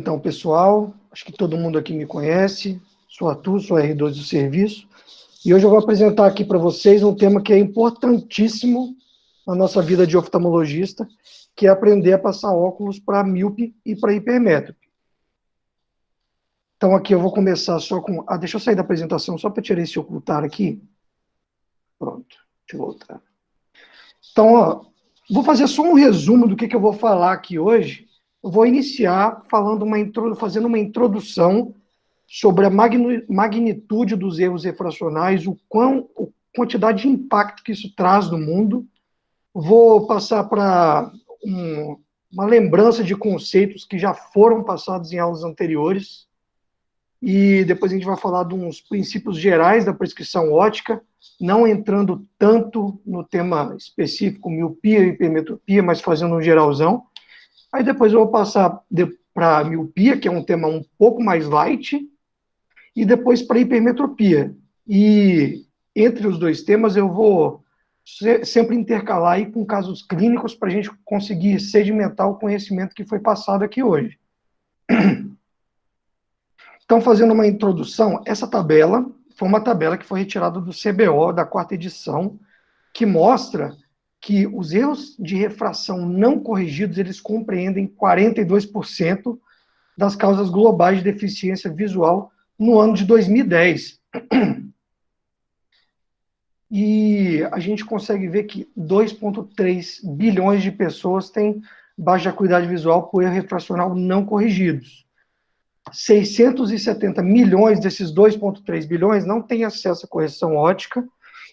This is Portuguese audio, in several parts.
Então, pessoal, acho que todo mundo aqui me conhece, sou Arthur, sou R2 do serviço, e hoje eu vou apresentar aqui para vocês um tema que é importantíssimo na nossa vida de oftalmologista, que é aprender a passar óculos para míope e para hipermétrope. Então, aqui eu vou começar só com... deixa eu sair da apresentação só para tirar esse ocultar aqui. Pronto, deixa eu voltar. Então, vou fazer só um resumo do que eu vou falar aqui hoje. Eu vou iniciar fazendo uma introdução sobre a magnitude dos erros refracionais, a quantidade de impacto que isso traz no mundo. Vou passar para uma lembrança de conceitos que já foram passados em aulas anteriores, e depois a gente vai falar de uns princípios gerais da prescrição óptica, não entrando tanto no tema específico, miopia e hipermetropia, mas fazendo um geralzão. Aí depois eu vou passar para a miopia, que é um tema um pouco mais light, e depois para a hipermetropia. E entre os dois temas eu vou sempre intercalar aí com casos clínicos para a gente conseguir sedimentar o conhecimento que foi passado aqui hoje. Então, fazendo uma introdução, essa tabela foi uma tabela que foi retirada do CBO, da 4ª edição, que mostra que os erros de refração não corrigidos, eles compreendem 42% das causas globais de deficiência visual no ano de 2010. E a gente consegue ver que 2,3 bilhões de pessoas têm baixa acuidade visual por erro refracional não corrigidos. 670 milhões desses 2,3 bilhões não têm acesso à correção óptica.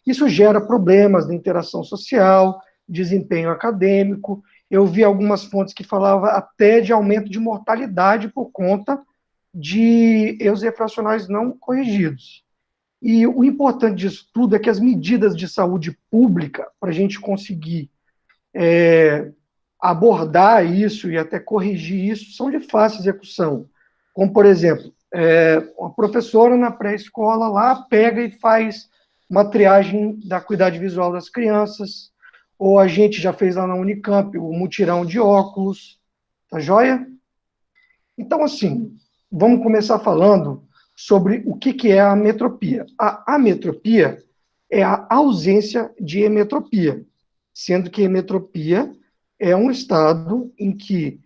Isso gera problemas de interação social, desempenho acadêmico. Eu vi algumas fontes que falavam até de aumento de mortalidade por conta de erros refracionais não corrigidos. E o importante disso tudo é que as medidas de saúde pública, para a gente conseguir abordar isso e até corrigir isso, são de fácil execução. Como, por exemplo, uma professora na pré-escola lá pega e faz uma triagem da acuidade visual das crianças, ou a gente já fez lá na Unicamp o mutirão de óculos, tá joia? Então, assim, vamos começar falando sobre o que é a ametropia. A ametropia é a ausência de emetropia, sendo que emetropia é um estado em que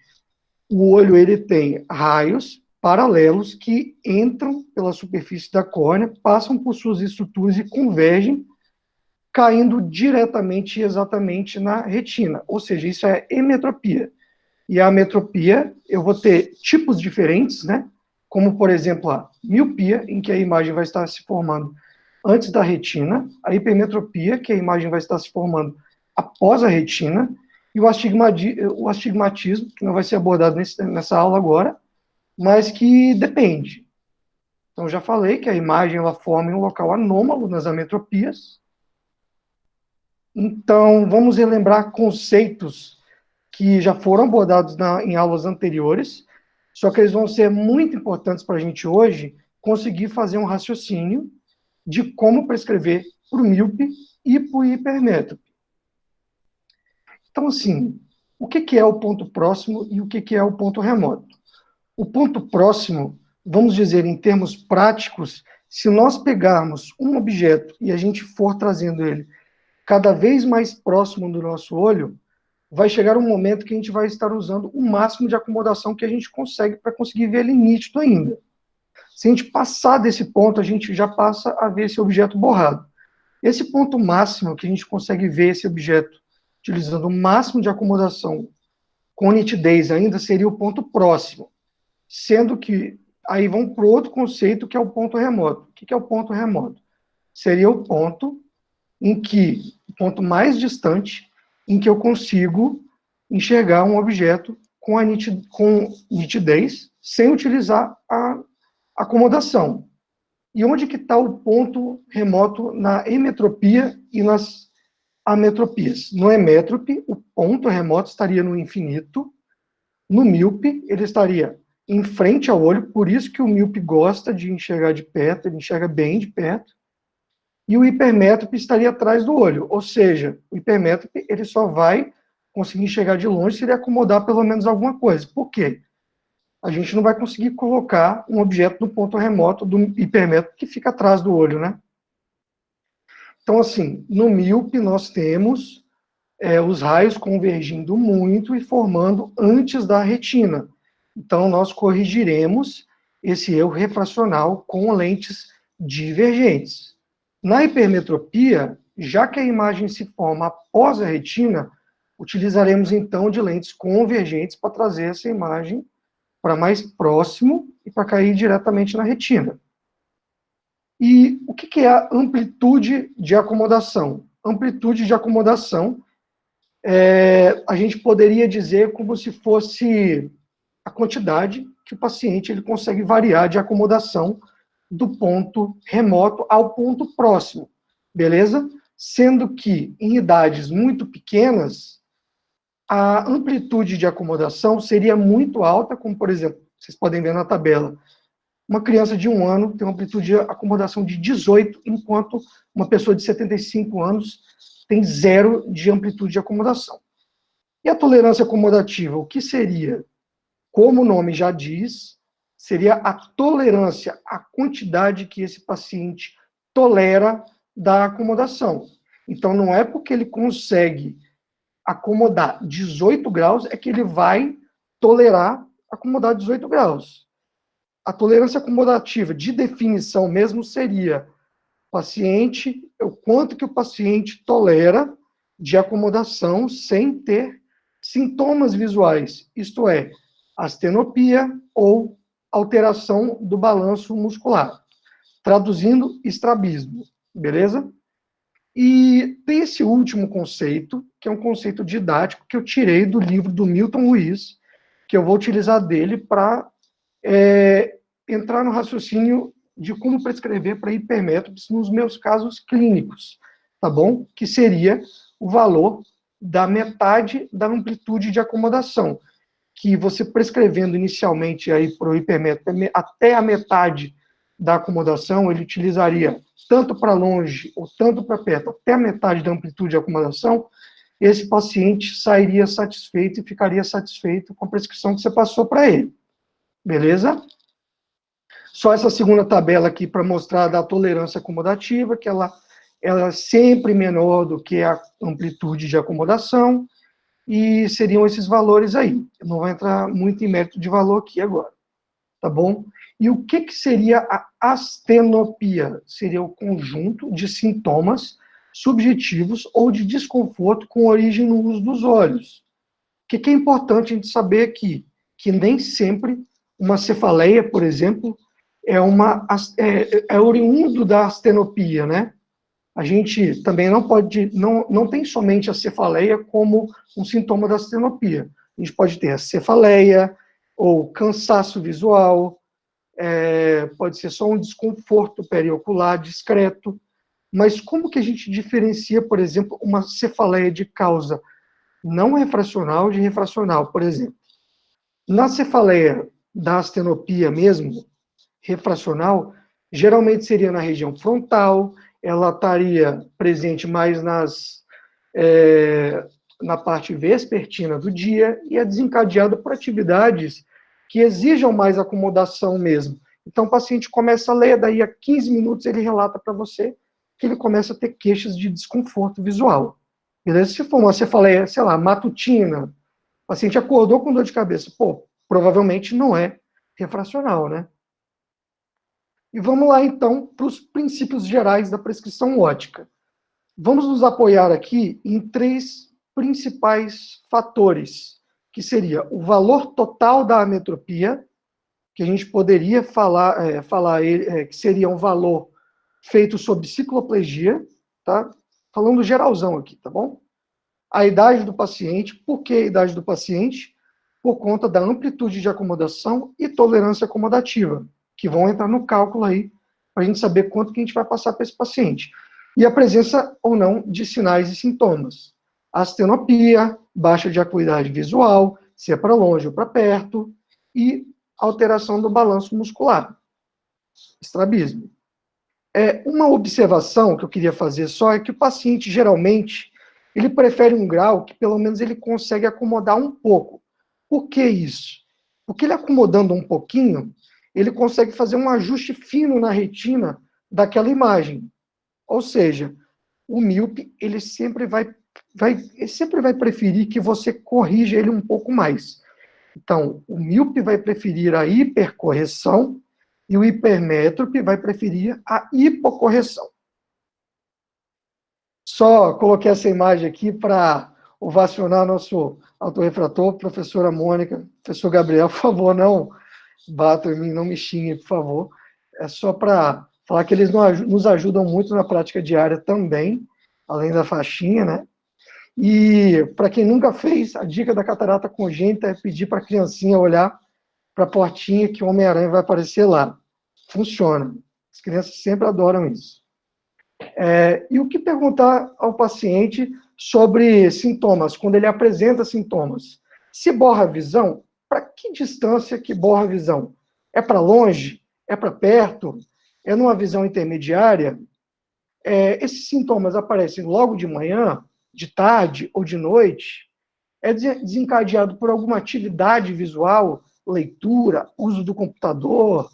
o olho ele tem raios paralelos que entram pela superfície da córnea, passam por suas estruturas e convergem, caindo diretamente e exatamente na retina. Ou seja, isso é emetropia. E a ametropia, eu vou ter tipos diferentes, né? Como, por exemplo, a miopia, em que a imagem vai estar se formando antes da retina, a hipermetropia, que a imagem vai estar se formando após a retina, e o astigmatismo, que não vai ser abordado nessa aula agora, mas que depende. Então, já falei que a imagem ela forma em um local anômalo nas ametropias. Então, vamos relembrar conceitos que já foram abordados em aulas anteriores, só que eles vão ser muito importantes para a gente hoje conseguir fazer um raciocínio de como prescrever para o míope e para o hipermétrope. Então, assim, o que é o ponto próximo e o que é o ponto remoto? O ponto próximo, vamos dizer em termos práticos, se nós pegarmos um objeto e a gente for trazendo ele cada vez mais próximo do nosso olho, vai chegar um momento que a gente vai estar usando o máximo de acomodação que a gente consegue para conseguir ver ele nítido ainda. Se a gente passar desse ponto, a gente já passa a ver esse objeto borrado. Esse ponto máximo que a gente consegue ver esse objeto utilizando o máximo de acomodação com nitidez ainda seria o ponto próximo. Sendo que aí vamos para o outro conceito, que é o ponto remoto. O que é o ponto remoto? Seria o ponto o ponto mais distante, em que eu consigo enxergar um objeto com nitidez, sem utilizar a acomodação. E onde que está o ponto remoto na emetropia e nas ametropias? No emétrope, o ponto remoto estaria no infinito. No míope, ele estaria em frente ao olho, por isso que o míope gosta de enxergar de perto, ele enxerga bem de perto, e o hipermétrope estaria atrás do olho, ou seja, o hipermétrope ele só vai conseguir enxergar de longe se ele acomodar pelo menos alguma coisa. Por quê? a gente não vai conseguir colocar um objeto no ponto remoto do hipermétrope que fica atrás do olho, né? Então, assim, no míope nós temos os raios convergindo muito e formando antes da retina. Então, nós corrigiremos esse erro refracional com lentes divergentes. Na hipermetropia, já que a imagem se forma após a retina, utilizaremos então de lentes convergentes para trazer essa imagem para mais próximo e para cair diretamente na retina. E o que é a amplitude de acomodação? Amplitude de acomodação, a gente poderia dizer como se fosse a quantidade que o paciente ele consegue variar de acomodação do ponto remoto ao ponto próximo, beleza? Sendo que em idades muito pequenas, a amplitude de acomodação seria muito alta, como por exemplo, vocês podem ver na tabela, uma criança de 1 ano tem uma amplitude de acomodação de 18, enquanto uma pessoa de 75 anos tem 0 de amplitude de acomodação. E a tolerância acomodativa, o que seria? Como o nome já diz, seria a tolerância, a quantidade que esse paciente tolera da acomodação. Então, não é porque ele consegue acomodar 18 graus, é que ele vai tolerar acomodar 18 graus. A tolerância acomodativa, de definição mesmo, seria o quanto que o paciente tolera de acomodação sem ter sintomas visuais, isto é, astenopia ou alteração do balanço muscular. Traduzindo, estrabismo, beleza? E tem esse último conceito, que é um conceito didático que eu tirei do livro do Milton Ruiz, que eu vou utilizar dele para entrar no raciocínio de como prescrever para hipermétropes nos meus casos clínicos, tá bom? Que seria o valor da metade da amplitude de acomodação, que você prescrevendo inicialmente aí para o hipermétrope até a metade da acomodação, ele utilizaria tanto para longe ou tanto para perto, até a metade da amplitude de acomodação, esse paciente sairia satisfeito e ficaria satisfeito com a prescrição que você passou para ele. Beleza? Só essa segunda tabela aqui para mostrar da tolerância acomodativa, que ela é sempre menor do que a amplitude de acomodação, e seriam esses valores aí. Eu não vou entrar muito em mérito de valor aqui agora, tá bom? E o que seria a astenopia? Seria o conjunto de sintomas subjetivos ou de desconforto com origem no uso dos olhos. O que é importante a gente saber aqui? Que nem sempre uma cefaleia, por exemplo, é oriundo da astenopia, né? A gente também não tem somente a cefaleia como um sintoma da astenopia. A gente pode ter a cefaleia, ou cansaço visual, pode ser só um desconforto periocular discreto, mas como que a gente diferencia, por exemplo, uma cefaleia de causa não refracional de refracional, por exemplo? Na cefaleia da astenopia mesmo, refracional, geralmente seria na região frontal, ela estaria presente mais na parte vespertina do dia e é desencadeada por atividades que exijam mais acomodação mesmo. Então, o paciente começa a ler, daí a 15 minutos ele relata para você que ele começa a ter queixas de desconforto visual. Beleza? Se for uma cefaleia, sei lá, matutina, o paciente acordou com dor de cabeça, provavelmente não é refracional, né? E vamos lá, então, para os princípios gerais da prescrição ótica. Vamos nos apoiar aqui em 3 principais fatores, que seria o valor total da ametropia, que a gente poderia falar que seria um valor feito sob cicloplegia, tá? Falando geralzão aqui, tá bom? A idade do paciente. Por que a idade do paciente? Por conta da amplitude de acomodação e tolerância acomodativa, que vão entrar no cálculo aí, para a gente saber quanto que a gente vai passar para esse paciente. E a presença ou não de sinais e sintomas. Astenopia, baixa de acuidade visual, se é para longe ou para perto, e alteração do balanço muscular, estrabismo. Uma observação que eu queria fazer só é que o paciente, geralmente, ele prefere um grau que pelo menos ele consegue acomodar um pouco. Por que isso? Porque ele acomodando um pouquinho, ele consegue fazer um ajuste fino na retina daquela imagem. Ou seja, o míope, ele sempre vai preferir que você corrija ele um pouco mais. Então, o míope vai preferir a hipercorreção e o hipermétrope vai preferir a hipocorreção. Só coloquei essa imagem aqui para ovacionar nosso autorrefrator, professora Mônica, professor Gabriel, por favor, não batam em mim, não me xinguem, por favor. É só para falar que eles nos ajudam muito na prática diária também, além da faixinha, né? E, para quem nunca fez, a dica da catarata congênita é pedir para a criancinha olhar para a portinha que o Homem-Aranha vai aparecer lá. Funciona. As crianças sempre adoram isso. E o que perguntar ao paciente sobre sintomas, quando ele apresenta sintomas? Se borra a visão, para que distância que borra a visão? É para longe? É para perto? É numa visão intermediária? Esses sintomas aparecem logo de manhã, de tarde ou de noite? É desencadeado por alguma atividade visual, leitura, uso do computador,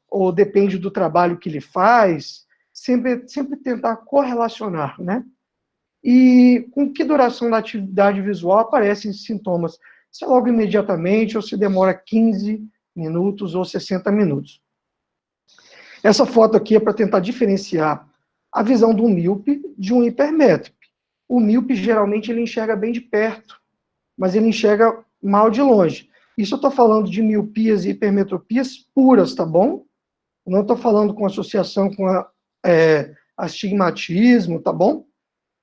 ou depende do trabalho que ele faz? Sempre tentar correlacionar, né? E com que duração da atividade visual aparecem sintomas? Se é logo imediatamente ou se demora 15 minutos ou 60 minutos. Essa foto aqui é para tentar diferenciar a visão do míope de um hipermétrope. O míope, geralmente, ele enxerga bem de perto, mas ele enxerga mal de longe. Isso eu estou falando de miopias e hipermetropias puras, tá bom? Não estou falando com associação com astigmatismo, tá bom?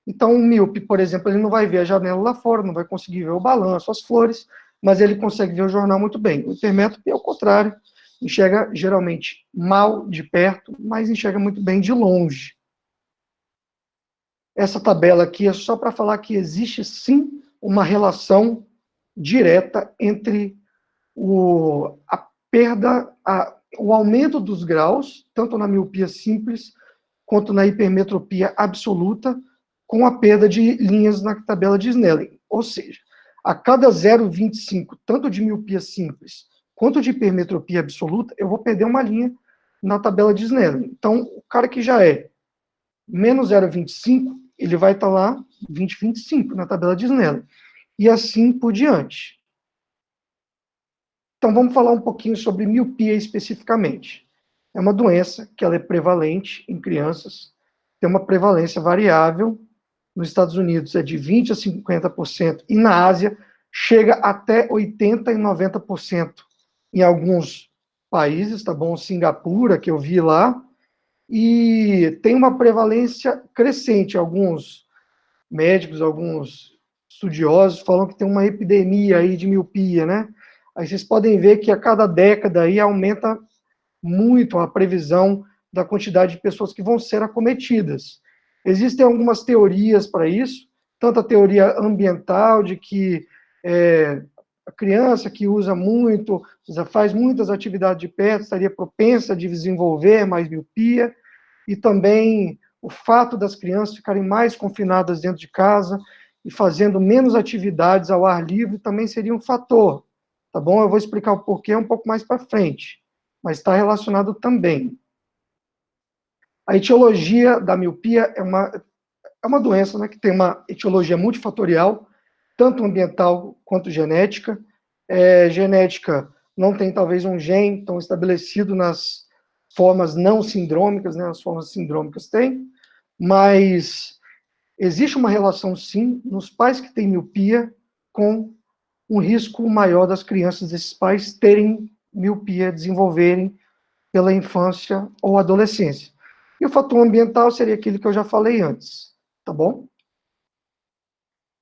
Então, o míope, por exemplo, ele não vai ver a janela lá fora, não vai conseguir ver o balanço, as flores, mas ele consegue ver o jornal muito bem. O hipermétrope é o contrário, enxerga geralmente mal de perto, mas enxerga muito bem de longe. Essa tabela aqui é só para falar que existe sim uma relação direta entre a perda, o aumento dos graus, tanto na miopia simples quanto na hipermetropia absoluta, com a perda de linhas na tabela de Snellen. Ou seja, a cada 0,25, tanto de miopia simples quanto de hipermetropia absoluta, eu vou perder uma linha na tabela de Snellen. Então, o cara que já é menos 0,25, ele vai estar lá 20,25 na tabela de Snellen. E assim por diante. Então, vamos falar um pouquinho sobre miopia especificamente. É uma doença que ela é prevalente em crianças, tem uma prevalência variável. Nos Estados Unidos é de 20% a 50%, e na Ásia chega até 80% e 90% em alguns países, tá bom? Singapura, que eu vi lá, e tem uma prevalência crescente. Alguns médicos, alguns estudiosos falam que tem uma epidemia aí de miopia, né? Aí vocês podem ver que a cada década aí aumenta muito a previsão da quantidade de pessoas que vão ser acometidas. Existem algumas teorias para isso, tanto a teoria ambiental, de que a criança que usa muito, faz muitas atividades de perto, estaria propensa a desenvolver mais miopia, e também o fato das crianças ficarem mais confinadas dentro de casa e fazendo menos atividades ao ar livre também seria um fator, tá bom? Eu vou explicar o porquê um pouco mais para frente, mas está relacionado também. A etiologia da miopia é uma doença, né, que tem uma etiologia multifatorial, tanto ambiental quanto genética. Genética não tem, talvez, um gene tão estabelecido nas formas não sindrômicas, né, as formas sindrômicas têm, mas existe uma relação, sim, nos pais que têm miopia com um risco maior das crianças desses pais terem miopia, desenvolverem pela infância ou adolescência. E o fator ambiental seria aquele que eu já falei antes, tá bom?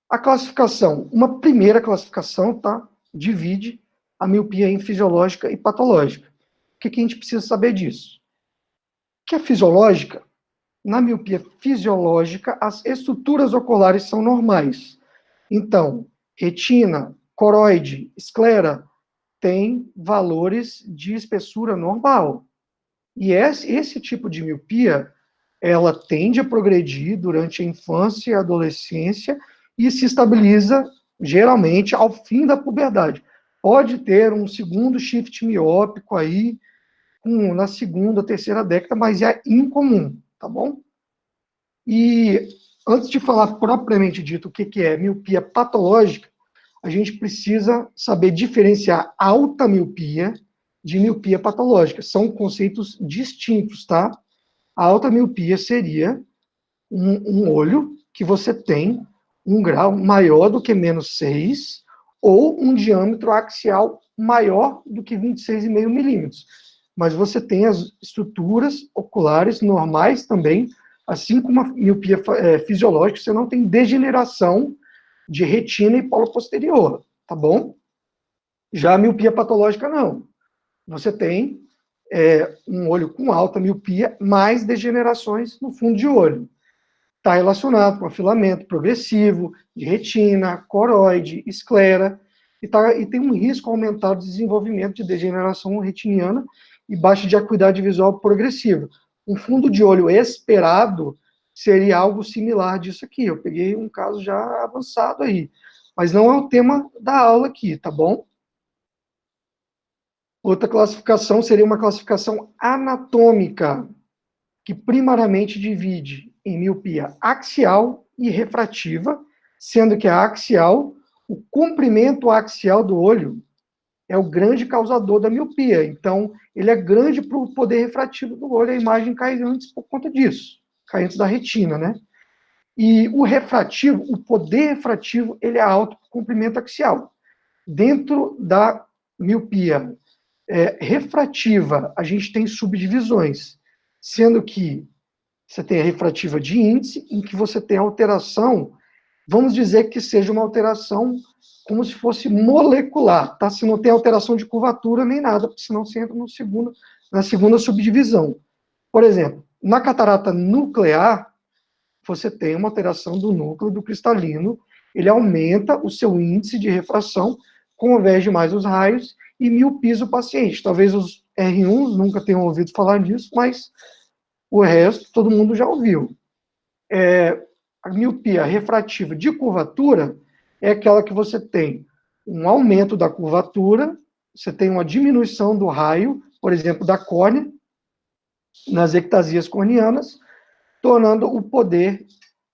A classificação, uma primeira classificação, tá? Divide a miopia em fisiológica e patológica. O que a gente precisa saber disso? Que a fisiológica, na miopia fisiológica, as estruturas oculares são normais. Então, retina, coroide, esclera, tem valores de espessura normal. E esse tipo de miopia, ela tende a progredir durante a infância e a adolescência e se estabiliza, geralmente, ao fim da puberdade. pode ter um segundo shift miópico aí, na segunda, terceira década, mas é incomum, tá bom? E antes de falar propriamente dito o que é miopia patológica, a gente precisa saber diferenciar alta miopia de miopia patológica. São conceitos distintos, tá? A alta miopia seria um olho que você tem um grau maior do que -6 ou um diâmetro axial maior do que 26,5 milímetros. Mas você tem as estruturas oculares normais também, assim como a miopia fisiológica, você não tem degeneração de retina e polo posterior, tá bom? Já a miopia patológica, não. Você tem um olho com alta miopia, mais degenerações no fundo de olho. Está relacionado com afilamento progressivo de retina, coroide, esclera, e tem um risco aumentado de desenvolvimento de degeneração retiniana e baixa de acuidade visual progressiva. Um fundo de olho esperado seria algo similar disso aqui. Eu peguei um caso já avançado aí, mas não é o tema da aula aqui, tá bom? Outra classificação seria uma classificação anatômica, que primariamente divide em miopia axial e refrativa, sendo que a axial, o comprimento axial do olho, é o grande causador da miopia. Então, ele é grande para o poder refrativo do olho, a imagem cai antes por conta disso, cai antes da retina, né? E o refrativo, o poder refrativo, ele é alto para o comprimento axial. Dentro da miopia refrativa, a gente tem subdivisões, sendo que você tem a refrativa de índice, em que você tem alteração, vamos dizer que seja uma alteração como se fosse molecular, tá? Se não tem alteração de curvatura nem nada, porque senão você entra na segunda subdivisão. Por exemplo, na catarata nuclear, você tem uma alteração do núcleo do cristalino, ele aumenta o seu índice de refração, converge mais os raios e miopia o paciente. Talvez os R1s nunca tenham ouvido falar disso, mas o resto todo mundo já ouviu. A miopia refrativa de curvatura é aquela que você tem um aumento da curvatura, você tem uma diminuição do raio, por exemplo, da córnea, nas ectasias corneanas, tornando o poder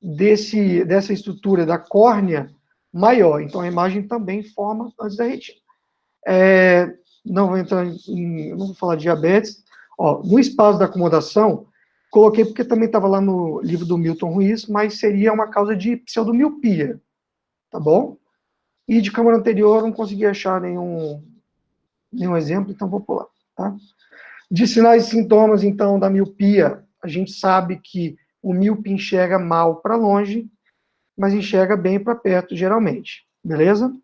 dessa estrutura da córnea maior. Então, a imagem também forma antes da retina. Não vou entrar não vou falar de diabetes. No espaço da acomodação, coloquei porque também estava lá no livro do Milton Ruiz, mas seria uma causa de pseudomiopia, tá bom? E de câmara anterior não consegui achar nenhum exemplo, então vou pular, tá? De sinais e sintomas, então, da miopia, a gente sabe que o míope enxerga mal para longe, mas enxerga bem para perto, geralmente, beleza?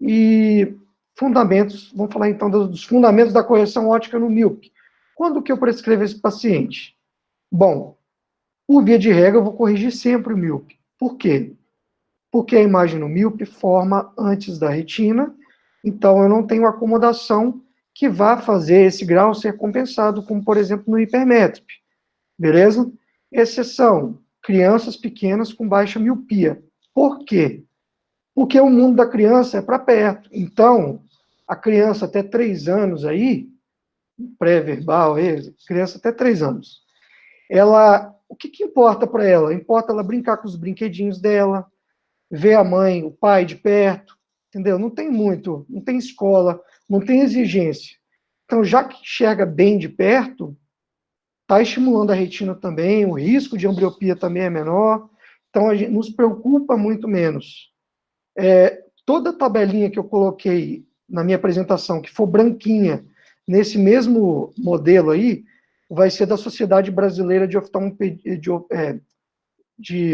E fundamentos, vamos falar então dos fundamentos da correção óptica no míope. Quando que eu prescrevo esse paciente? Bom, por via de regra, eu vou corrigir sempre o míope. Por quê? Porque a imagem no míope forma antes da retina, então eu não tenho acomodação que vá fazer esse grau ser compensado, como, por exemplo, no hipermétrope. Beleza? Exceção, crianças pequenas com baixa miopia. Por quê? Porque o mundo da criança é para perto. Então, a criança até 3 anos aí, pré-verbal, criança até 3 anos, o que importa para ela? Importa ela brincar com os brinquedinhos dela, ver a mãe, o pai de perto, entendeu? Não tem muito, não tem escola, não tem exigência. Então, já que enxerga bem de perto, está estimulando a retina também, o risco de ambliopia também é menor, então a gente nos preocupa muito menos. Toda a tabelinha que eu coloquei na minha apresentação, que for branquinha, nesse mesmo modelo aí, vai ser da Sociedade Brasileira de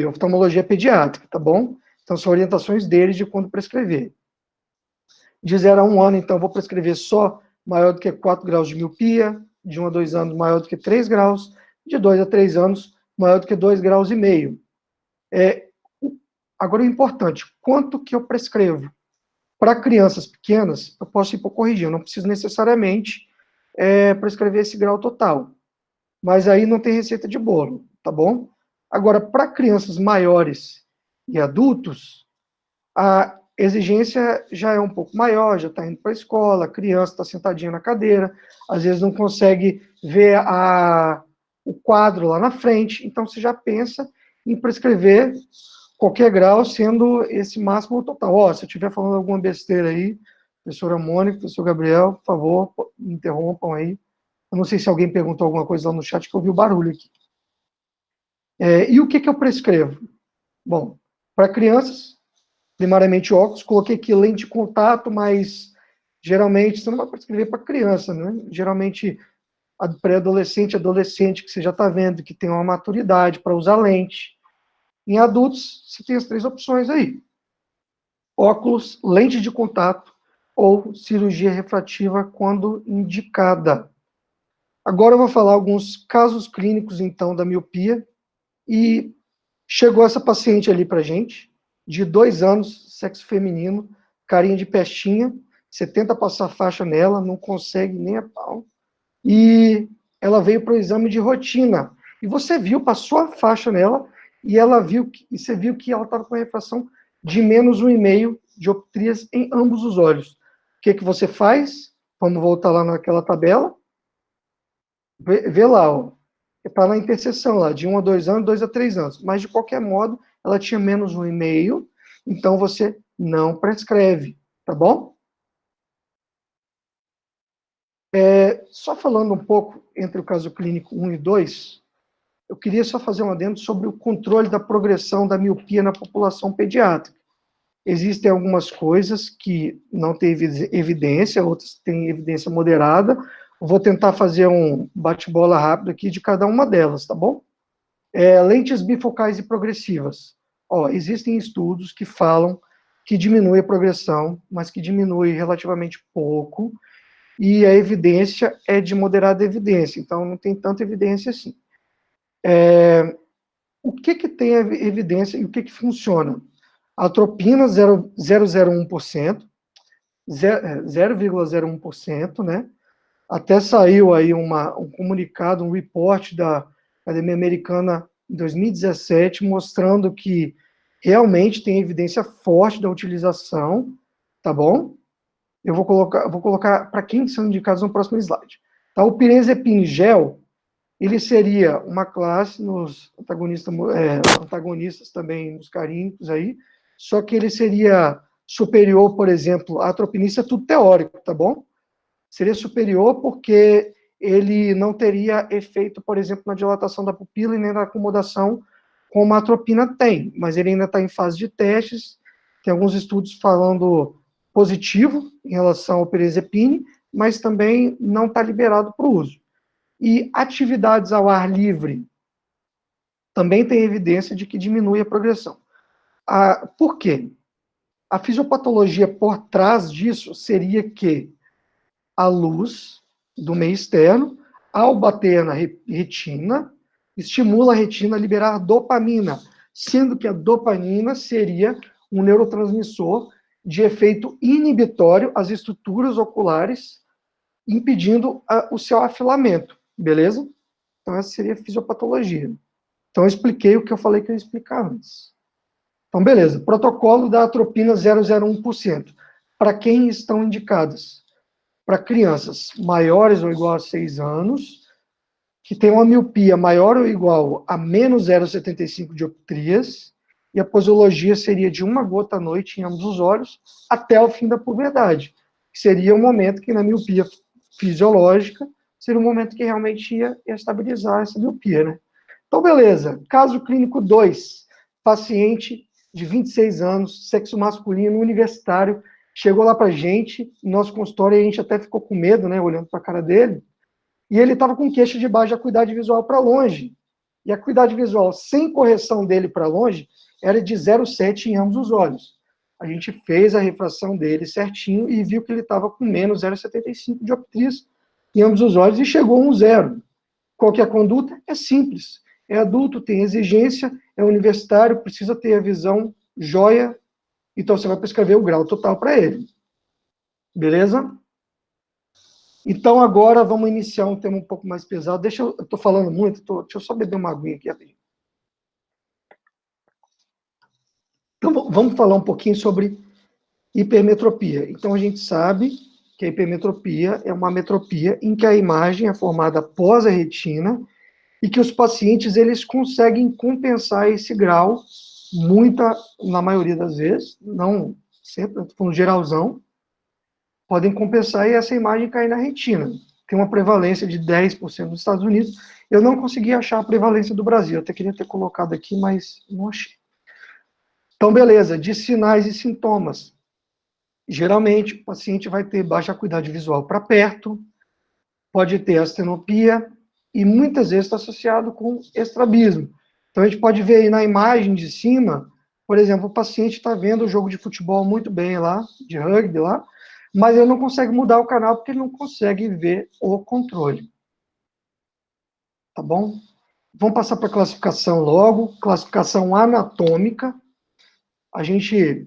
Oftalmologia Pediátrica, tá bom? Então, são orientações deles de quando prescrever. De 0 a 1 ano, então, vou prescrever só maior do que 4 graus de miopia, de 1 a 2 anos, maior do que 3 graus, de 2 a 3 anos, maior do que 2,5 graus. Agora, o importante, quanto que eu prescrevo? Para crianças pequenas, eu posso ir por corrigir, eu não preciso necessariamente prescrever esse grau total. Mas aí não tem receita de bolo, tá bom? Agora, para crianças maiores e adultos, exigência já é um pouco maior, já está indo para a escola, a criança está sentadinha na cadeira, às vezes não consegue ver o quadro lá na frente, então você já pensa em prescrever qualquer grau, sendo esse máximo ou total. Ó, se eu estiver falando alguma besteira aí, professora Mônica, professor Gabriel, por favor, me interrompam aí. Eu não sei se alguém perguntou alguma coisa lá no chat, que eu ouvi o barulho aqui. E o que eu prescrevo? Bom, para crianças, primariamente óculos, coloquei aqui lente de contato, mas geralmente você não vai prescrever para criança, né? Geralmente, pré-adolescente, adolescente, que você já está vendo que tem uma maturidade para usar lente. Em adultos, você tem as 3 opções aí: óculos, lente de contato ou cirurgia refrativa quando indicada. Agora eu vou falar alguns casos clínicos, então, da miopia. E chegou essa paciente ali para gente, de 2 anos, sexo feminino, carinha de pestinha, você tenta passar faixa nela, não consegue nem a pau. E ela veio para o exame de rotina. E você viu, passou a faixa nela, e você viu que ela estava com a refração de menos 1,5 dioptrias em ambos os olhos. O que você faz? Vamos voltar lá naquela tabela. Vê lá, ó. Está na interseção lá, de 1 a 2 anos, 2 a 3 anos. Mas, de qualquer modo, ela tinha menos 1,5, então você não prescreve, tá bom? Só falando um pouco entre o caso clínico 1 e 2, eu queria só fazer um adendo sobre o controle da progressão da miopia na população pediátrica. Existem algumas coisas que não têm evidência, outras têm evidência moderada. Eu vou tentar fazer um bate-bola rápido aqui de cada uma delas, tá bom? Lentes bifocais e progressivas. Existem estudos que falam que diminui a progressão, mas que diminui relativamente pouco, e a evidência é de moderada evidência, então não tem tanta evidência assim. O que tem evidência e o que funciona? Atropina 0,01%, 0,01%, né? Até saiu aí um comunicado, um report da Academia Americana em 2017, mostrando que realmente tem evidência forte da utilização, tá bom? Eu vou colocar para quem são indicados no próximo slide. Tá? O pirenzepine gel, ele seria uma classe nos antagonistas também, nos carínicos aí, só que ele seria superior, por exemplo, à atropina, isso é tudo teórico, tá bom? Seria superior porque ele não teria efeito, por exemplo, na dilatação da pupila e nem na acomodação, como a atropina tem, mas ele ainda está em fase de testes, tem alguns estudos falando positivo em relação ao pirenzepine, mas também não está liberado para o uso. E atividades ao ar livre também tem evidência de que diminui a progressão. Por quê? A fisiopatologia por trás disso seria que a luz do meio externo, ao bater na retina, estimula a retina a liberar dopamina, sendo que a dopamina seria um neurotransmissor de efeito inibitório às estruturas oculares, impedindo o seu afilamento, beleza? Então, essa seria a fisiopatologia. Então, eu expliquei o que eu falei que eu ia explicar antes. Então, beleza. Protocolo da atropina 0,01%. Para quem estão indicadas? Para crianças maiores ou igual a 6 anos, que tem uma miopia maior ou igual a menos 0,75 dioptrias, e a posologia seria de 1 gota à noite em ambos os olhos, até o fim da puberdade, que seria o momento que na miopia fisiológica, seria o momento que realmente ia estabilizar essa miopia, né? Então, beleza. Caso clínico 2, paciente de 26 anos, sexo masculino, universitário, chegou lá pra gente, no nosso consultório, e a gente até ficou com medo, né, olhando para a cara dele, e ele estava com queixa de baixa acuidade visual para longe. E a acuidade visual sem correção dele para longe era de 0,7 em ambos os olhos. A gente fez a refração dele certinho e viu que ele estava com menos 0,75 dioptrias em ambos os olhos e chegou a um 0. Qual que é a conduta? É simples. É adulto, tem exigência, é universitário, precisa ter a visão jóia, então você vai prescrever o grau total para ele. Beleza? Então, agora vamos iniciar um tema um pouco mais pesado. Eu estou falando muito, deixa eu só beber uma aguinha aqui. Então, vamos falar um pouquinho sobre Hipermetropia. Então, a gente sabe que a hipermetropia é uma metropia em que a imagem é formada após a retina e que os pacientes eles conseguem compensar esse grau na maioria das vezes, não sempre, estou falando geralzão, podem compensar e essa imagem cair na retina. Tem uma prevalência de 10% nos Estados Unidos. Eu não consegui achar a prevalência do Brasil, eu até queria ter colocado aqui, mas não achei. Então, beleza, de sinais e sintomas. Geralmente, o paciente vai ter baixa acuidade visual para perto, pode ter astenopia e muitas vezes está associado com estrabismo. Então, a gente pode ver aí na imagem de cima, por exemplo, o paciente está vendo o jogo de futebol muito bem lá, de rugby lá, mas ele não consegue mudar o canal porque ele não consegue ver o controle. Tá bom? Vamos passar para a classificação logo. Classificação anatômica. A gente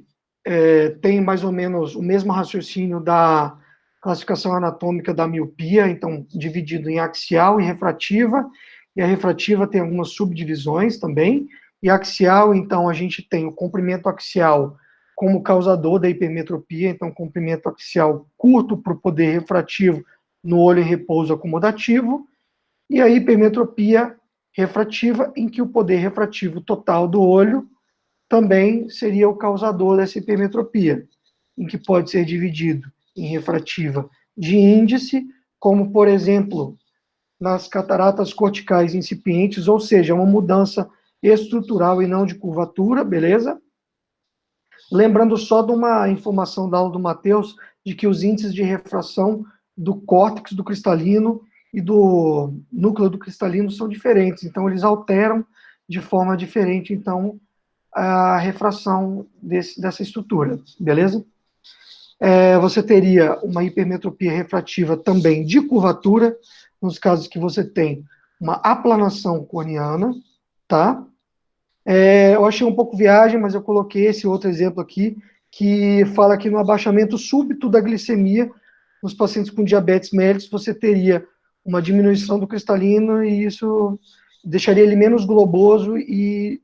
tem mais ou menos o mesmo raciocínio da classificação anatômica da miopia, então dividido em axial e refrativa, e a refrativa tem algumas subdivisões também, e axial, então a gente tem o comprimento axial como causador da hipermetropia, então comprimento axial curto para o poder refrativo no olho em repouso acomodativo, e a hipermetropia refrativa, em que o poder refrativo total do olho também seria o causador dessa hipermetropia, em que pode ser dividido em refrativa de índice, como, por exemplo, nas cataratas corticais incipientes, ou seja, uma mudança estrutural e não de curvatura, beleza? Lembrando só de uma informação da aula do Matheus, de que os índices de refração do córtex do cristalino e do núcleo do cristalino são diferentes, então eles alteram de forma diferente, então, a refração dessa estrutura, beleza? Você teria uma hipermetropia refrativa também de curvatura, nos casos que você tem uma aplanação corneana, tá? Eu achei um pouco viagem, mas eu coloquei esse outro exemplo aqui, que fala que no abaixamento súbito da glicemia, nos pacientes com diabetes mellitus, você teria uma diminuição do cristalino e isso deixaria ele menos globoso e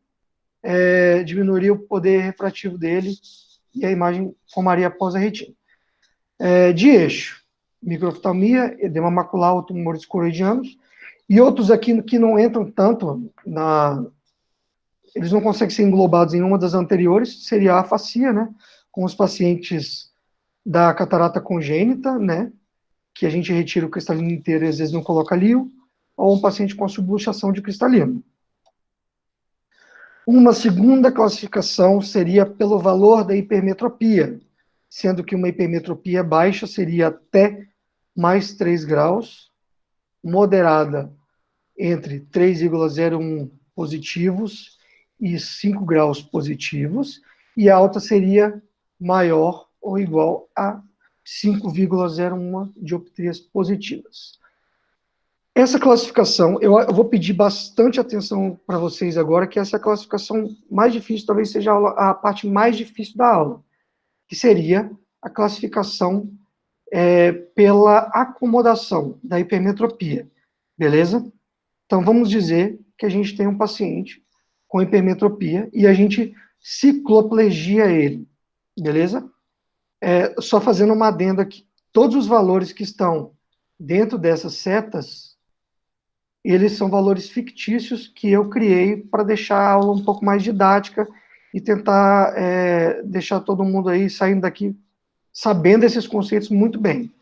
diminuiria o poder refrativo dele e a imagem formaria após a retina. De eixo, microftalmia, edema macular, tumores coroidianos, e outros aqui que não entram tanto eles não conseguem ser englobados em uma das anteriores, seria a afasia, né, com os pacientes da catarata congênita, né, que a gente retira o cristalino inteiro e às vezes não coloca lío, ou um paciente com a subluxação de cristalino. Uma segunda classificação seria pelo valor da hipermetropia, sendo que uma hipermetropia baixa seria até mais 3 graus, moderada entre 3,01 positivos e 5 graus positivos, e alta seria maior ou igual a 5,01 dioptrias positivas. Essa classificação, eu vou pedir bastante atenção para vocês agora, que essa classificação mais difícil, talvez seja a parte mais difícil da aula, que seria a classificação pela acomodação da hipermetropia, beleza? Então, vamos dizer que a gente tem um paciente com hipermetropia e a gente cicloplegia ele, beleza? Só fazendo uma adenda aqui, todos os valores que estão dentro dessas setas, eles são valores fictícios que eu criei para deixar a aula um pouco mais didática e tentar deixar todo mundo aí saindo daqui sabendo esses conceitos muito bem.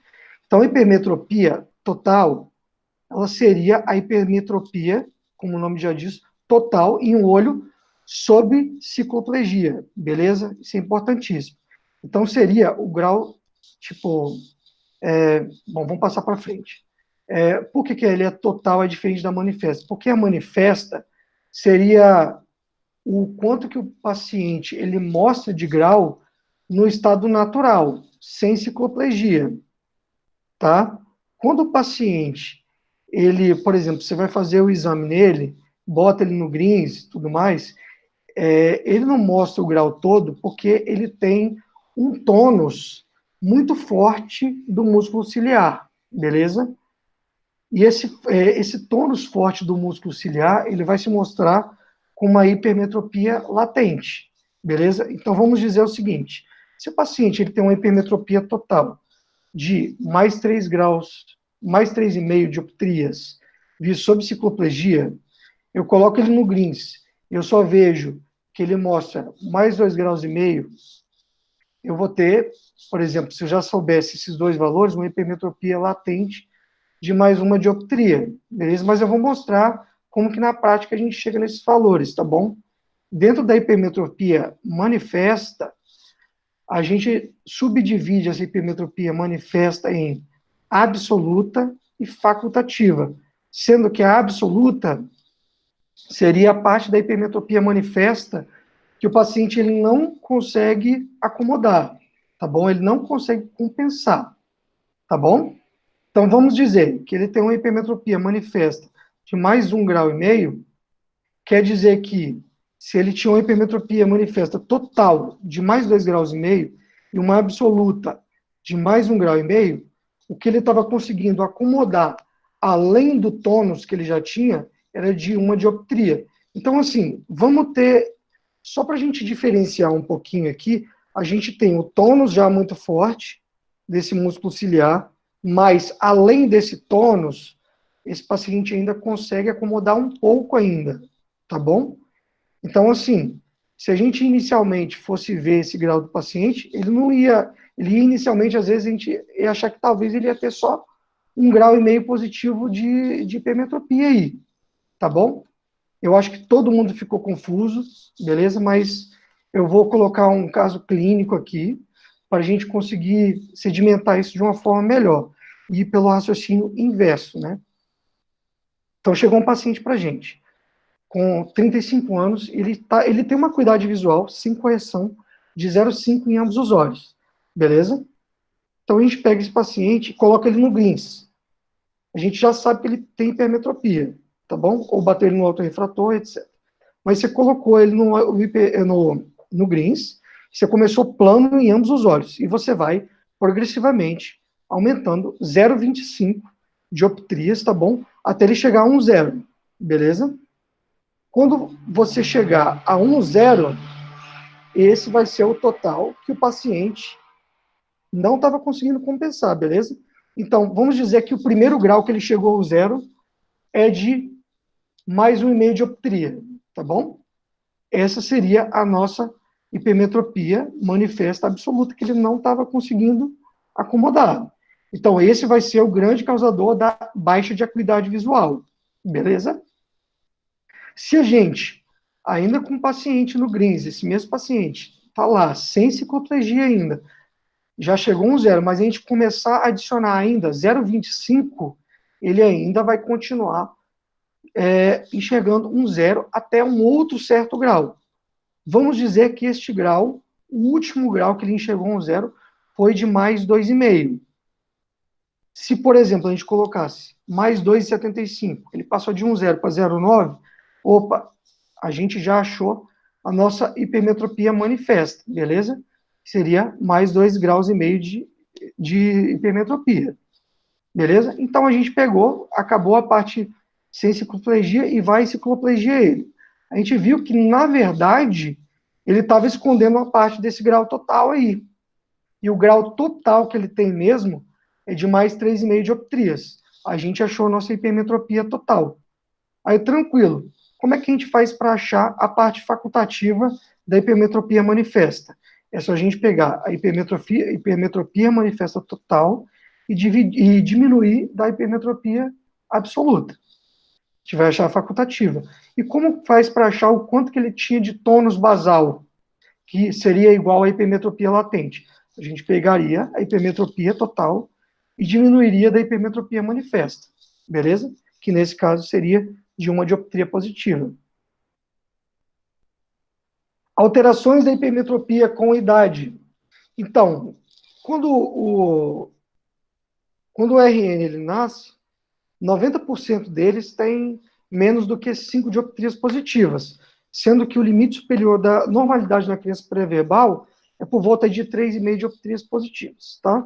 Então, a hipermetropia total, ela seria a hipermetropia, como o nome já diz, total em um olho sob cicloplegia, beleza? Isso é importantíssimo. Então, seria o grau, tipo... bom, vamos passar para frente. Por que ele é total, é diferente da manifesta? Porque a manifesta seria o quanto que o paciente ele mostra de grau no estado natural, sem cicloplegia, tá? Quando o paciente, ele, por exemplo, você vai fazer o exame nele, bota ele no Grins e tudo mais, ele não mostra o grau todo porque ele tem um tônus muito forte do músculo ciliar, beleza? E esse tônus forte do músculo ciliar, ele vai se mostrar com uma hipermetropia latente, beleza? Então, vamos dizer o seguinte, Se o paciente ele tem uma hipermetropia total de mais 3 graus, mais 3,5 dioptrias, visto sob cicloplegia, eu coloco ele no GRINS, eu só vejo que ele mostra mais 2,5 graus, eu vou ter, por exemplo, se eu já soubesse esses dois valores, uma hipermetropia latente de mais uma dioptria, beleza? Mas eu vou mostrar como que na prática a gente chega nesses valores, tá bom? Dentro da hipermetropia manifesta, a gente subdivide essa hipermetropia manifesta em absoluta e facultativa, sendo que a absoluta seria a parte da hipermetropia manifesta que o paciente ele não consegue acomodar, tá bom? Ele não consegue compensar, tá bom? Então, vamos dizer que ele tem uma hipermetropia manifesta de mais 1,5 graus, quer dizer que se ele tinha uma hipermetropia manifesta total de mais 2,5 graus e uma absoluta de mais 1,5 grau, o que ele estava conseguindo acomodar, além do tônus que ele já tinha, era de uma dioptria. Então, assim, vamos ter, só para a gente diferenciar um pouquinho aqui, a gente tem o tônus já muito forte, desse músculo ciliar, mas, além desse tônus, esse paciente ainda consegue acomodar um pouco ainda, tá bom? Então, assim, se a gente inicialmente fosse ver esse grau do paciente, ele ia inicialmente, às vezes, a gente ia achar que talvez ele ia ter só 1,5 graus positivo de hipermetropia aí, tá bom? Eu acho que todo mundo ficou confuso, beleza? Mas eu vou colocar um caso clínico aqui, para a gente conseguir sedimentar isso de uma forma melhor, e pelo raciocínio inverso, né? Então, chegou um paciente para a gente, com 35 anos, ele tem uma acuidade visual, sem correção, de 0,5 em ambos os olhos, beleza? Então, a gente pega esse paciente e coloca ele no GRINS. A gente já sabe que ele tem hipermetropia, tá bom? Ou bater ele no autorrefrator, etc. Mas você colocou ele no GRINS, você começou plano em ambos os olhos, e você vai progressivamente aumentando 0,25 dioptrias, tá bom? Até ele chegar a 1,0, beleza? Quando você chegar a 1,0, esse vai ser o total que o paciente não estava conseguindo compensar, beleza? Então, vamos dizer que o primeiro grau que ele chegou ao 0 é de mais 1,5 dioptria, tá bom? Essa seria a nossa hipermetropia manifesta absoluta, que ele não estava conseguindo acomodar. Então, esse vai ser o grande causador da baixa de acuidade visual, beleza? Se a gente, ainda com o paciente no GRINS, esse mesmo paciente, está lá, sem cicloplegia ainda, já chegou um 0, mas a gente começar a adicionar ainda 0,25, ele ainda vai continuar enxergando um 0 até um outro certo grau. Vamos dizer que este grau, o último grau que ele enxergou um 0, foi de mais 2,5. Se, por exemplo, a gente colocasse mais 2,75, ele passou de 1,0 para 0,9, opa, a gente já achou a nossa hipermetropia manifesta, beleza? Seria mais 2,5 graus de hipermetropia, beleza? Então a gente pegou, acabou a parte sem cicloplegia e vai cicloplegia ele. A gente viu que, na verdade, ele estava escondendo uma parte desse grau total aí. E o grau total que ele tem mesmo é de mais 3,5 dioptrias. A gente achou a nossa hipermetropia total. Aí, tranquilo. Como é que a gente faz para achar a parte facultativa da hipermetropia manifesta? É só a gente pegar a hipermetropia manifesta total e diminuir da hipermetropia absoluta. A gente vai achar a facultativa. E como faz para achar o quanto que ele tinha de tônus basal, que seria igual à hipermetropia latente? A gente pegaria a hipermetropia total e diminuiria da hipermetropia manifesta, beleza? Que nesse caso seria de uma dioptria positiva. Alterações da hipermetropia com idade. Então, quando o RN ele nasce, 90% deles tem menos do que 5 dioptrias positivas, sendo que o limite superior da normalidade na criança pré-verbal é por volta de 3,5 dioptrias positivas, tá?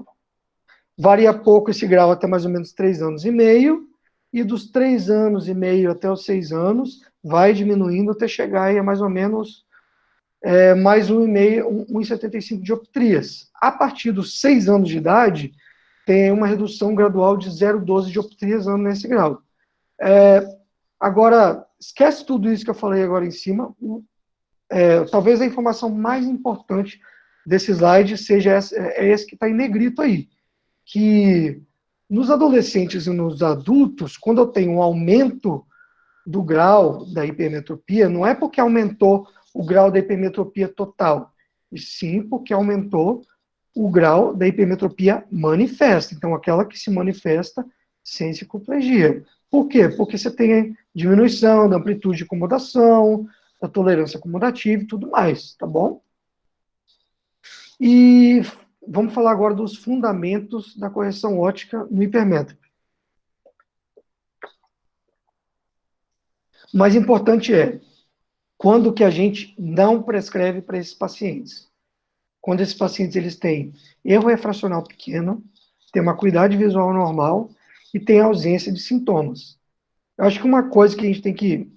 Varia pouco esse grau até mais ou menos 3 anos e meio, e dos 3 anos e meio até os 6 anos, vai diminuindo até chegar aí a mais ou menos mais 1,5, 1,75 dioptrias. A partir dos 6 anos de idade, tem uma redução gradual de 0,12 dioptrias ano nesse grau. Agora, esquece tudo isso que eu falei agora em cima. Talvez a informação mais importante desse slide seja esse que está em negrito aí, que nos adolescentes e nos adultos, quando eu tenho um aumento do grau da hipermetropia, não é porque aumentou o grau da hipermetropia total, e sim porque aumentou o grau da hipermetropia manifesta, então aquela que se manifesta sem cicloplegia. Por quê? Porque você tem diminuição da amplitude de acomodação, da tolerância acomodativa e tudo mais, tá bom? E vamos falar agora dos fundamentos da correção óptica no hipermétrope. O mais importante é quando que a gente não prescreve para esses pacientes. Quando esses pacientes eles têm erro refracional pequeno, têm uma acuidade visual normal e têm ausência de sintomas. Eu acho que uma coisa que a gente tem que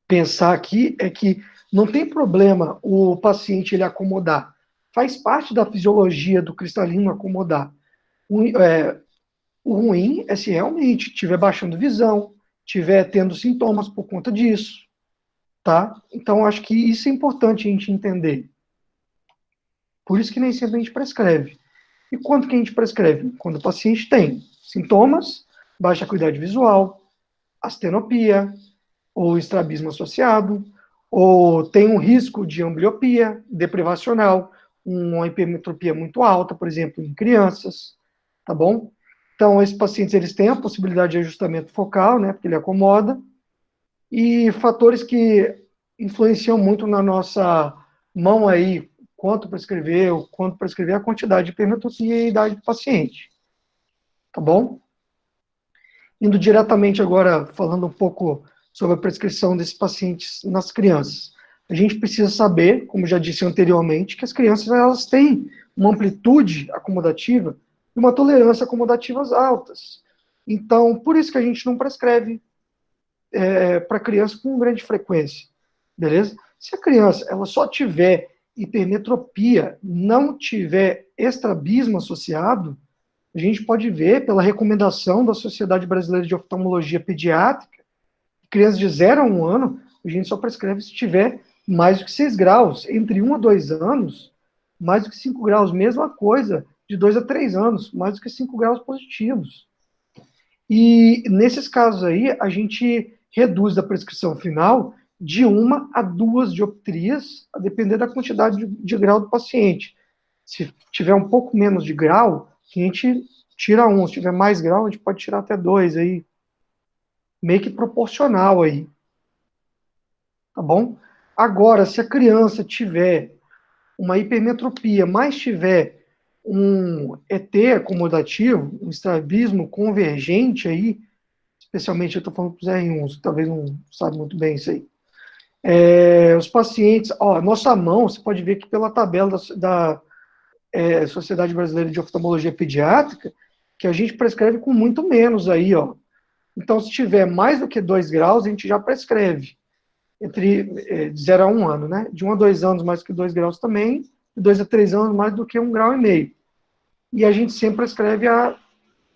pensar aqui é que não tem problema o paciente ele acomodar. Faz parte da fisiologia do cristalino acomodar. O ruim é se realmente estiver baixando visão, estiver tendo sintomas por conta disso, tá? Então, acho que isso é importante a gente entender. Por isso que nem sempre a gente prescreve. E quanto que a gente prescreve? Quando o paciente tem sintomas, baixa acuidade visual, astenopia, ou estrabismo associado, ou tem um risco de ambliopia deprivacional, uma hipermetropia muito alta, por exemplo, em crianças, tá bom? Então, esses pacientes, eles têm a possibilidade de ajustamento focal, né, porque ele acomoda, e fatores que influenciam muito na nossa mão aí, quanto prescrever a quantidade de hipermetropia e a idade do paciente, tá bom? Indo diretamente agora, falando um pouco sobre a prescrição desses pacientes nas crianças. A gente precisa saber, como já disse anteriormente, que as crianças elas têm uma amplitude acomodativa e uma tolerância acomodativas altas. Então, por isso que a gente não prescreve para criança com grande frequência, beleza? Se a criança ela só tiver hipermetropia, não tiver estrabismo associado, a gente pode ver pela recomendação da Sociedade Brasileira de Oftalmologia Pediátrica, crianças de 0 a 1 ano, a gente só prescreve se tiver mais do que 6 graus. Entre 1 a 2 anos, mais do que 5 graus. Mesma coisa, de 2 a 3 anos, mais do que 5 graus positivos. E nesses casos aí, a gente reduz a prescrição final de 1 a 2 dioptrias, a depender da quantidade de grau do paciente. Se tiver um pouco menos de grau, a gente tira 1. Se tiver mais grau, a gente pode tirar até 2 aí. Meio que proporcional aí. Tá bom? Agora, se a criança tiver uma hipermetropia, mas tiver um ET acomodativo, um estrabismo convergente aí, especialmente eu estou falando para os R1s, que talvez não sabe muito bem isso aí. Os pacientes, nossa mão, você pode ver que pela tabela da Sociedade Brasileira de Oftalmologia Pediátrica, que a gente prescreve com muito menos aí, ó. Então, se tiver mais do que 2 graus, a gente já prescreve. Entre 0 a 1 ano, né? De 1 a 2 anos, mais do que 2 graus também. De 2 a 3 anos, mais do que 1,5 grau. E a gente sempre prescreve a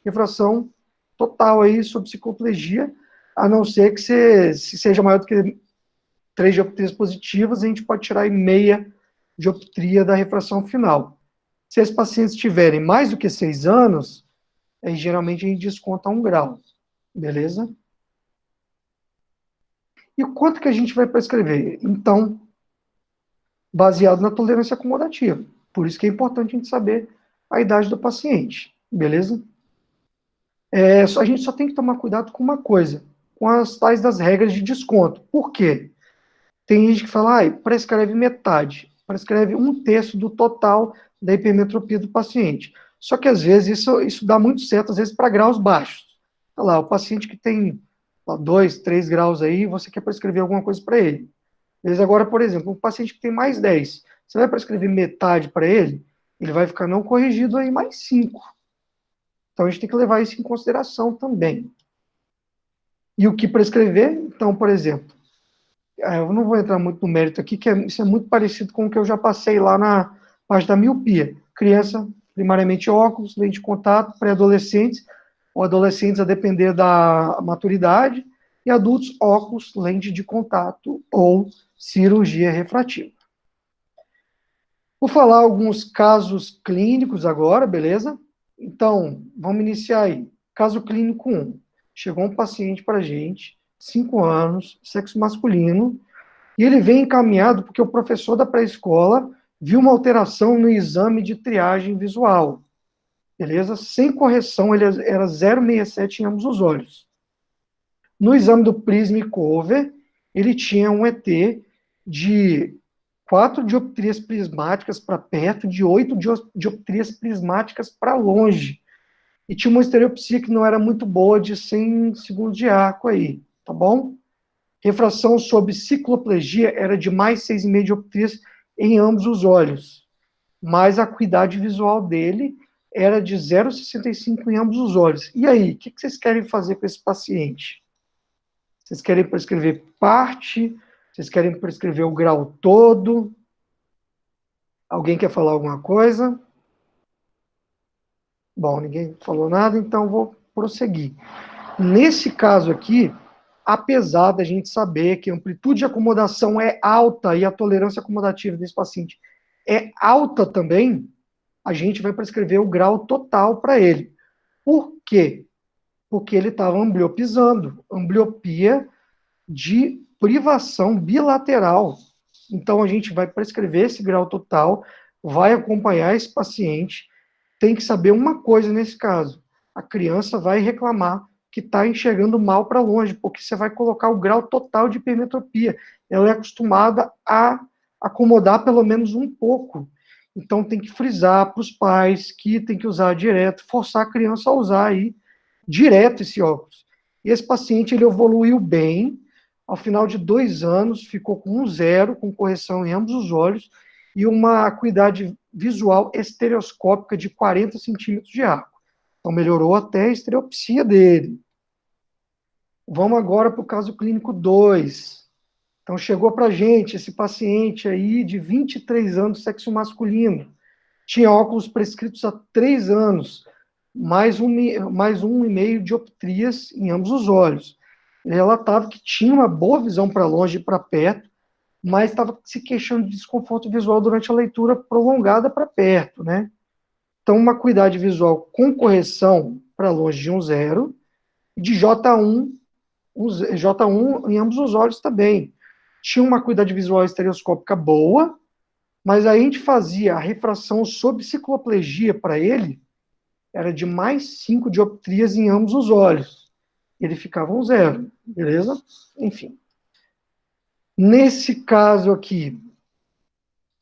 refração total aí sob cicloplegia, a não ser que se seja maior do que 3 dioptrias positivas, a gente pode tirar aí meia dioptria da refração final. Se esses pacientes tiverem mais do que 6 anos, aí geralmente a gente desconta 1 grau. Beleza? E o quanto que a gente vai prescrever? Então, baseado na tolerância acomodativa. Por isso que é importante a gente saber a idade do paciente. Beleza? A gente só tem que tomar cuidado com uma coisa, com as tais das regras de desconto. Por quê? Tem gente que fala, prescreve metade, prescreve 1/3 do total da hipermetropia do paciente. Só que, às vezes, isso dá muito certo, às vezes, para graus baixos. Olha lá, o paciente que tem 2, 3 graus aí, você quer prescrever alguma coisa para ele. Mas agora, por exemplo, um paciente que tem mais 10, você vai prescrever metade para ele, ele vai ficar não corrigido aí mais 5. Então, a gente tem que levar isso em consideração também. E o que prescrever? Então, por exemplo, Eu não vou entrar muito no mérito aqui, isso é muito parecido com o que eu já passei lá na parte da miopia. Criança, primariamente óculos, lente de contato, pré-adolescentes, ou adolescentes a depender da maturidade, e adultos, óculos, lente de contato ou cirurgia refrativa. Vou falar alguns casos clínicos agora, beleza? Então, vamos iniciar aí. Caso clínico 1. Chegou um paciente para a gente, 5 anos, sexo masculino, e ele vem encaminhado porque o professor da pré-escola viu uma alteração no exame de triagem visual. Beleza? Sem correção, ele era 0,67 em ambos os olhos. No exame do Prism Cover, ele tinha um ET de 4 dioptrias prismáticas para perto, de 8 dioptrias prismáticas para longe. E tinha uma estereopsia que não era muito boa, de 100 segundos de arco aí, tá bom? Refração sob cicloplegia era de mais 6,5 dioptrias em ambos os olhos. Mas a acuidade visual dele era de 0,65 em ambos os olhos. E aí, o que vocês querem fazer com esse paciente? Vocês querem prescrever parte? Vocês querem prescrever o grau todo? Alguém quer falar alguma coisa? Bom, ninguém falou nada, então vou prosseguir. Nesse caso aqui, apesar da gente saber que a amplitude de acomodação é alta e a tolerância acomodativa desse paciente é alta também, a gente vai prescrever o grau total para ele. Por quê? Porque ele estava ambliopizando, ambliopia de privação bilateral. Então, a gente vai prescrever esse grau total, vai acompanhar esse paciente. Tem que saber uma coisa nesse caso: a criança vai reclamar que está enxergando mal para longe, porque você vai colocar o grau total de hipermetropia. Ela é acostumada a acomodar pelo menos um pouco. Então, tem que frisar para os pais que tem que usar direto, forçar a criança a usar aí direto esse óculos. E esse paciente, ele evoluiu bem. Ao final de 2 anos, ficou com um 0, com correção em ambos os olhos, e uma acuidade visual estereoscópica de 40 centímetros de arco. Então, melhorou até a estereopsia dele. Vamos agora para o caso clínico 2. Então, chegou para a gente esse paciente aí de 23 anos, sexo masculino. Tinha óculos prescritos há 3 anos, mais 1,5 dioptrias em ambos os olhos. Ele relatava que tinha uma boa visão para longe e para perto, mas estava se queixando de desconforto visual durante a leitura prolongada para perto, né? Então, uma acuidade visual com correção para longe de um 0, e de J1 em ambos os olhos também. Tinha uma acuidade visual estereoscópica boa, mas aí a gente fazia a refração sob cicloplegia para ele, era de mais 5 dioptrias em ambos os olhos. Ele ficava um 0, beleza? Enfim. Nesse caso aqui,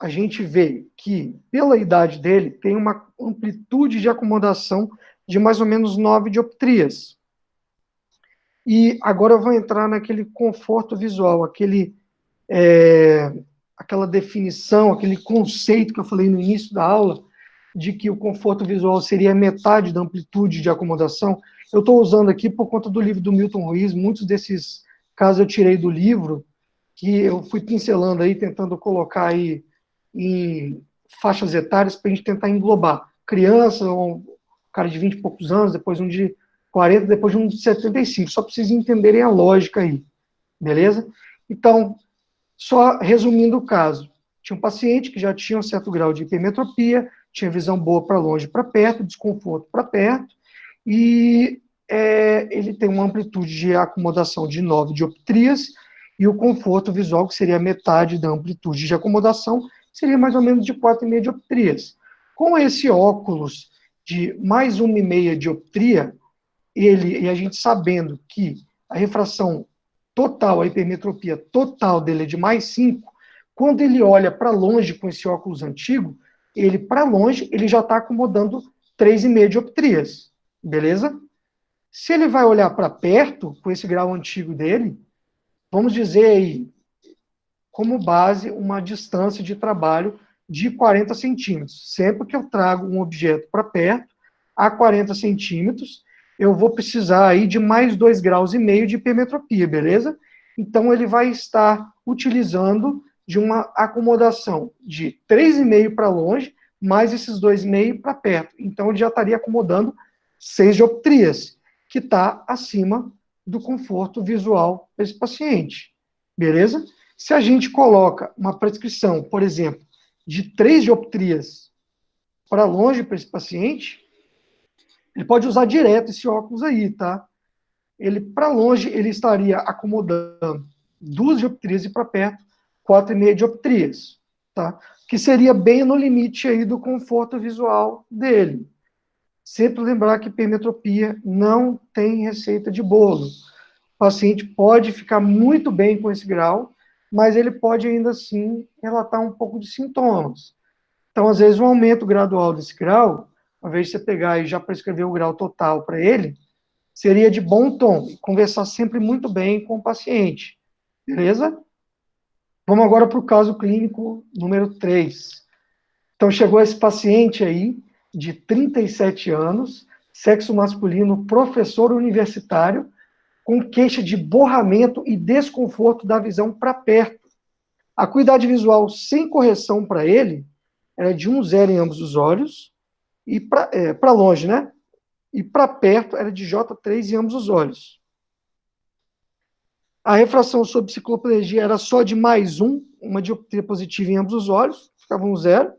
a gente vê que, pela idade dele, tem uma amplitude de acomodação de mais ou menos 9 dioptrias. E agora eu vou entrar naquele conforto visual, aquela definição, aquele conceito que eu falei no início da aula, de que o conforto visual seria metade da amplitude de acomodação. Eu estou usando aqui por conta do livro do Milton Ruiz, muitos desses casos eu tirei do livro, que eu fui pincelando aí, tentando colocar aí em faixas etárias para a gente tentar englobar. Criança, um cara de 20 e poucos anos, depois um de 40, depois um de 75, só para vocês entenderem a lógica aí, beleza? Então, só resumindo o caso, tinha um paciente que já tinha um certo grau de hipermetropia, tinha visão boa para longe e para perto, desconforto para perto, e ele tem uma amplitude de acomodação de 9 dioptrias, e o conforto visual, que seria metade da amplitude de acomodação, seria mais ou menos de 4,5 dioptrias. Com esse óculos de mais 1,5 dioptria, e a gente sabendo que a refração total, a hipermetropia total dele é de mais 5, quando ele olha para longe com esse óculos antigo, ele para longe, ele já está acomodando 3,5 dioptrias, beleza? Se ele vai olhar para perto, com esse grau antigo dele, vamos dizer aí, como base, uma distância de trabalho de 40 centímetros. Sempre que eu trago um objeto para perto, a 40 centímetros, eu vou precisar aí de mais 2,5 graus de hipermetropia, beleza? Então, ele vai estar utilizando de uma acomodação de 3,5 para longe, mais esses 2,5 para perto. Então, ele já estaria acomodando 6 dioptrias, que está acima do conforto visual desse paciente. Beleza? Se a gente coloca uma prescrição, por exemplo, de 3 dioptrias para longe para esse paciente, ele pode usar direto esse óculos aí, tá? Ele, para longe, ele estaria acomodando 2 dioptrias e para perto, 4,5 dioptrias, tá? Que seria bem no limite aí do conforto visual dele. Sempre lembrar que hipermetropia não tem receita de bolo. O paciente pode ficar muito bem com esse grau, mas ele pode ainda assim relatar um pouco de sintomas. Então, às vezes, um aumento gradual desse grau, ao invés de você pegar e já prescrever o grau total para ele, seria de bom tom, conversar sempre muito bem com o paciente. Beleza? Vamos agora para o caso clínico número 3. Então, chegou esse paciente aí, de 37 anos, sexo masculino, professor universitário, com queixa de borramento e desconforto da visão para perto. A acuidade visual sem correção para ele era de 1,0 em ambos os olhos, e para longe, né? E para perto era de J3 em ambos os olhos. A refração sob cicloplegia era só de +1, uma dioptria positiva em ambos os olhos, ficava 1,0.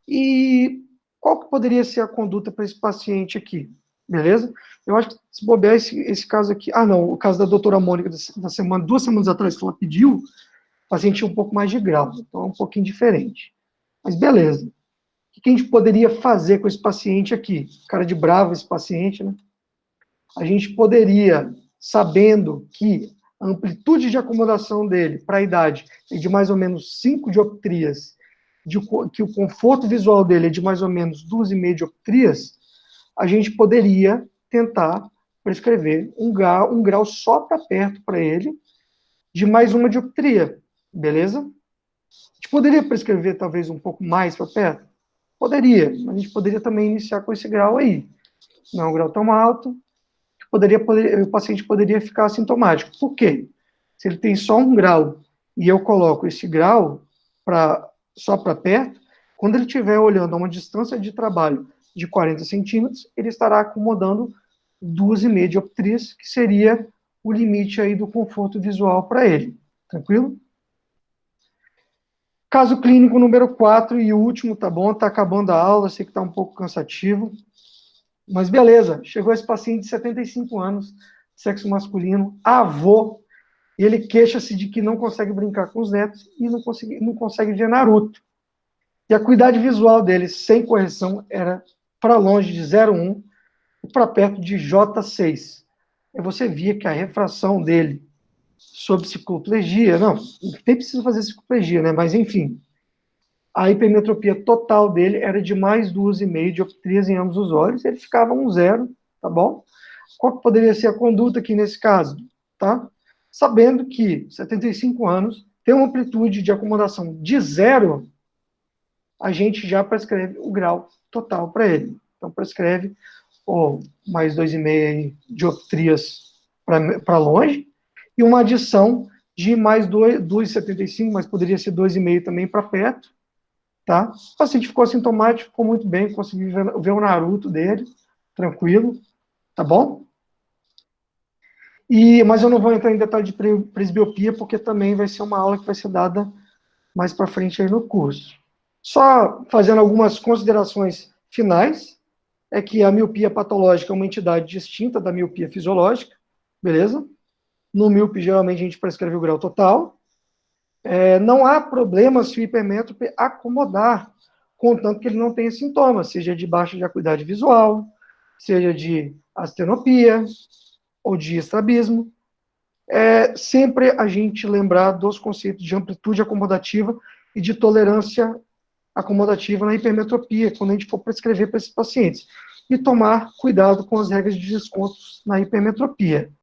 E qual que poderia ser a conduta para esse paciente aqui? Beleza? Eu acho que se bobear esse caso aqui... Ah, não, o caso da doutora Mônica, da semana, 2 semanas atrás, que ela pediu, o paciente tinha um pouco mais de grau, então é um pouquinho diferente. Mas beleza. O que a gente poderia fazer com esse paciente aqui? Cara de bravo esse paciente, né? A gente poderia, sabendo que a amplitude de acomodação dele para a idade é de mais ou menos 5 dioptrias, que o conforto visual dele é de mais ou menos 2,5 dioptrias, a gente poderia tentar prescrever um grau só para perto para ele, de mais 1 dioptria, beleza? A gente poderia prescrever talvez um pouco mais para perto? Poderia, mas a gente poderia também iniciar com esse grau aí. Não é um grau tão alto, o paciente poderia ficar assintomático. Por quê? Se ele tem só um grau e eu coloco esse grau só para perto, quando ele estiver olhando a uma distância de trabalho de 40 centímetros, ele estará acomodando 2,5 dioptrias, que seria o limite aí do conforto visual para ele. Tranquilo? Caso clínico número 4 e último, tá bom? Tá acabando a aula, sei que está um pouco cansativo. Mas beleza, chegou esse paciente de 75 anos, sexo masculino, avô, e ele queixa-se de que não consegue brincar com os netos e não consegue ver Naruto. E a acuidade visual dele, sem correção, era para longe de 0,1 e para perto de J6. E você via que a refração dele sob cicloplegia, não, nem precisa fazer cicloplegia, né? Mas enfim, a hipermetropia total dele era de mais 2,5 dioptrias em ambos os olhos, ele ficava 1,0, tá bom? Qual que poderia ser a conduta aqui nesse caso, tá? Sabendo que 75 anos tem uma amplitude de acomodação de 0, a gente já prescreve o grau total para ele. Então, prescreve mais 2,5 dioptrias para longe, e uma adição de mais 2,75, mas poderia ser 2,5 também para perto, tá? O paciente ficou assintomático, ficou muito bem, conseguiu ver o Naruto dele, tranquilo, tá bom? Mas eu não vou entrar em detalhe de presbiopia, porque também vai ser uma aula que vai ser dada mais para frente aí no curso. Só fazendo algumas considerações finais, é que a miopia patológica é uma entidade distinta da miopia fisiológica, beleza? No míope, geralmente, a gente prescreve o grau total. Não há problema se o hipermétrope acomodar, contanto que ele não tenha sintomas, seja de baixa de acuidade visual, seja de astenopia ou de estrabismo. Sempre a gente lembrar dos conceitos de amplitude acomodativa e de tolerância acomodativa na hipermetropia, quando a gente for prescrever para esses pacientes. E tomar cuidado com as regras de descontos na hipermetropia.